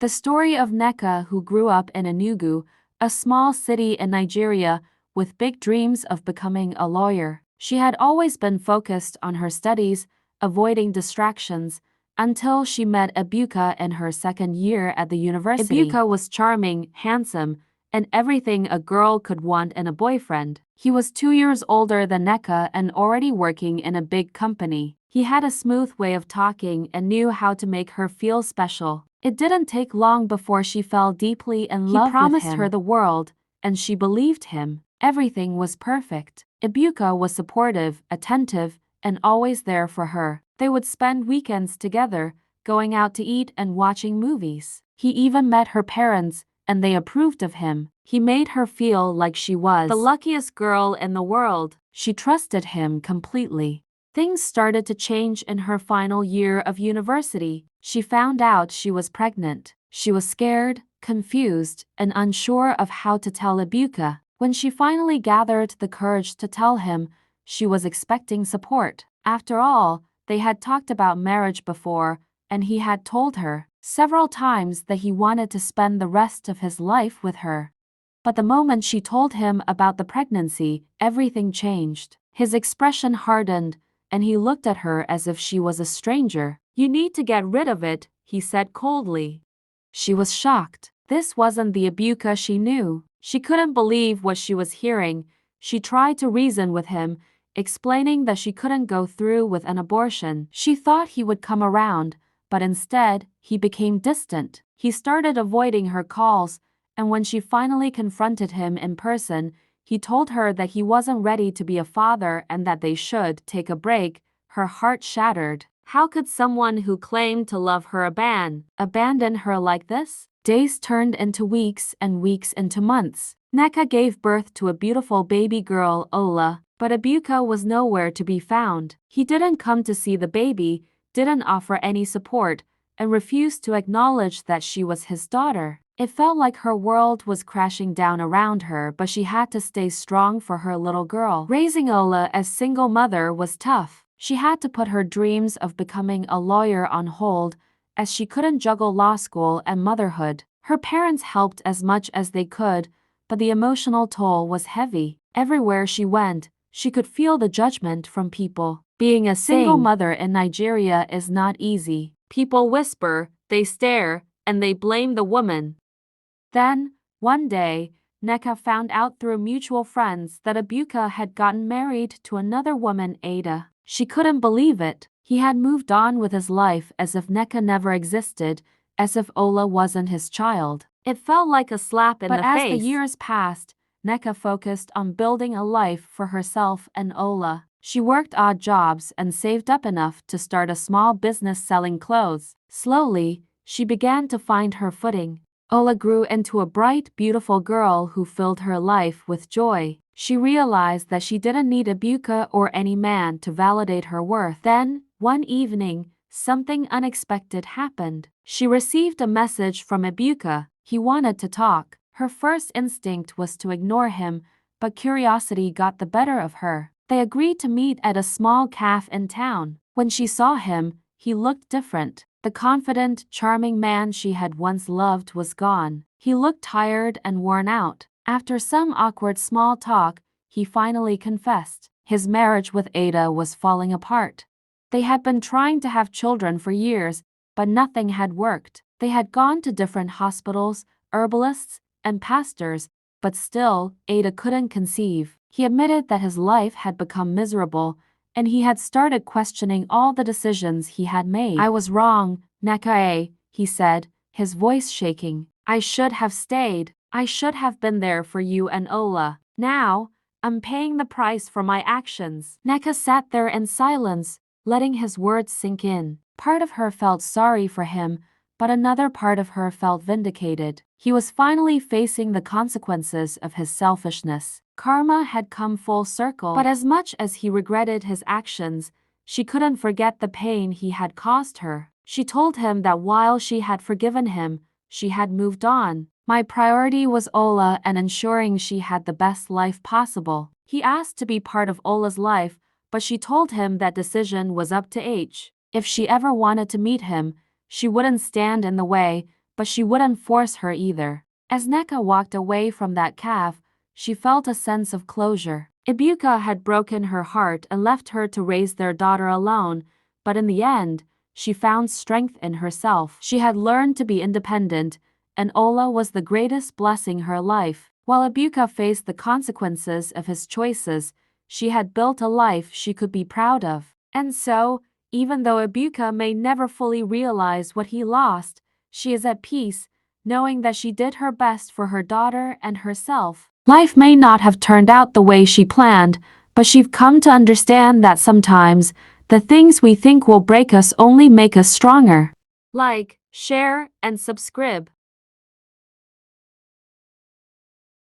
The story of Nneka, who grew up in Enugu, a small city in Nigeria, with big dreams of becoming a lawyer. She had always been focused on her studies, avoiding distractions, until she met Ebuka in her second year at the university. Ebuka was charming, handsome, and everything a girl could want in a boyfriend. He was 2 years older than Nneka and already working in a big company. He had a smooth way of talking and knew how to make her feel special. It didn't take long before she fell deeply in love with him. He promised her the world, and she believed him. Everything was perfect. Ebuka was supportive, attentive, and always there for her. They would spend weekends together, going out to eat and watching movies. He even met her parents, and they approved of him. He made her feel like she was the luckiest girl in the world. She trusted him completely. Things started to change in her final year of university. She found out she was pregnant. She was scared, confused, and unsure of how to tell Ebuka. When she finally gathered the courage to tell him, she was expecting support. After all, they had talked about marriage before, and he had told her several times that he wanted to spend the rest of his life with her. But the moment she told him about the pregnancy, everything changed. His expression hardened, and he looked at her as if she was a stranger. "You need to get rid of it," he said coldly. She was shocked. This wasn't the Ebuka she knew. She couldn't believe what she was hearing. She tried to reason with him, explaining that she couldn't go through with an abortion. She thought he would come around, but instead, he became distant. He started avoiding her calls, and when she finally confronted him in person, he told her that he wasn't ready to be a father and that they should take a break. Her heart shattered. How could someone who claimed to love her abandon her like this? Days turned into weeks and weeks into months. Nneka gave birth to a beautiful baby girl, Ola, but Ebuka was nowhere to be found. He didn't come to see the baby, didn't offer any support, and refused to acknowledge that she was his daughter. It felt like her world was crashing down around her, but she had to stay strong for her little girl. Raising Ola as single mother was tough. She had to put her dreams of becoming a lawyer on hold, as she couldn't juggle law school and motherhood. Her parents helped as much as they could, but the emotional toll was heavy. Everywhere she went, she could feel the judgment from people. Being a single mother in Nigeria is not easy. People whisper, they stare, and they blame the woman. Then, one day, Nneka found out through mutual friends that Ebuka had gotten married to another woman, Ada. She couldn't believe it. He had moved on with his life as if Nneka never existed, as if Ola wasn't his child. It felt like a slap in the face. But as the years passed, Nneka focused on building a life for herself and Ola. She worked odd jobs and saved up enough to start a small business selling clothes. Slowly, she began to find her footing. Ola grew into a bright, beautiful girl who filled her life with joy. She realized that she didn't need Ebuka or any man to validate her worth. Then, one evening, something unexpected happened. She received a message from Ebuka. He wanted to talk. Her first instinct was to ignore him, but curiosity got the better of her. They agreed to meet at a small cafe in town. When she saw him, he looked different. The confident, charming man she had once loved was gone. He looked tired and worn out. After some awkward small talk, he finally confessed. His marriage with Ada was falling apart. They had been trying to have children for years, but nothing had worked. They had gone to different hospitals, herbalists, and pastors, but still, Ada couldn't conceive. He admitted that his life had become miserable, and he had started questioning all the decisions he had made. "I was wrong, Nneka," he said, his voice shaking. "I should have stayed. I should have been there for you and Ola. Now, I'm paying the price for my actions." Nneka sat there in silence, letting his words sink in. Part of her felt sorry for him, but another part of her felt vindicated. He was finally facing the consequences of his selfishness. Karma had come full circle, but as much as he regretted his actions, she couldn't forget the pain he had caused her. She told him that while she had forgiven him, she had moved on. "My priority was Ola and ensuring she had the best life possible." He asked to be part of Ola's life, but she told him that decision was up to H. If she ever wanted to meet him, she wouldn't stand in the way, but she wouldn't force her either. As Nneka walked away from that calf, she felt a sense of closure. Ebuka had broken her heart and left her to raise their daughter alone, but in the end, she found strength in herself. She had learned to be independent, and Ola was the greatest blessing her life. While Ebuka faced the consequences of his choices, she had built a life she could be proud of. And so, even though Ebuka may never fully realize what he lost, she is at peace, knowing that she did her best for her daughter and herself. Life may not have turned out the way she planned, but she's come to understand that sometimes, the things we think will break us only make us stronger. Like, share, and subscribe.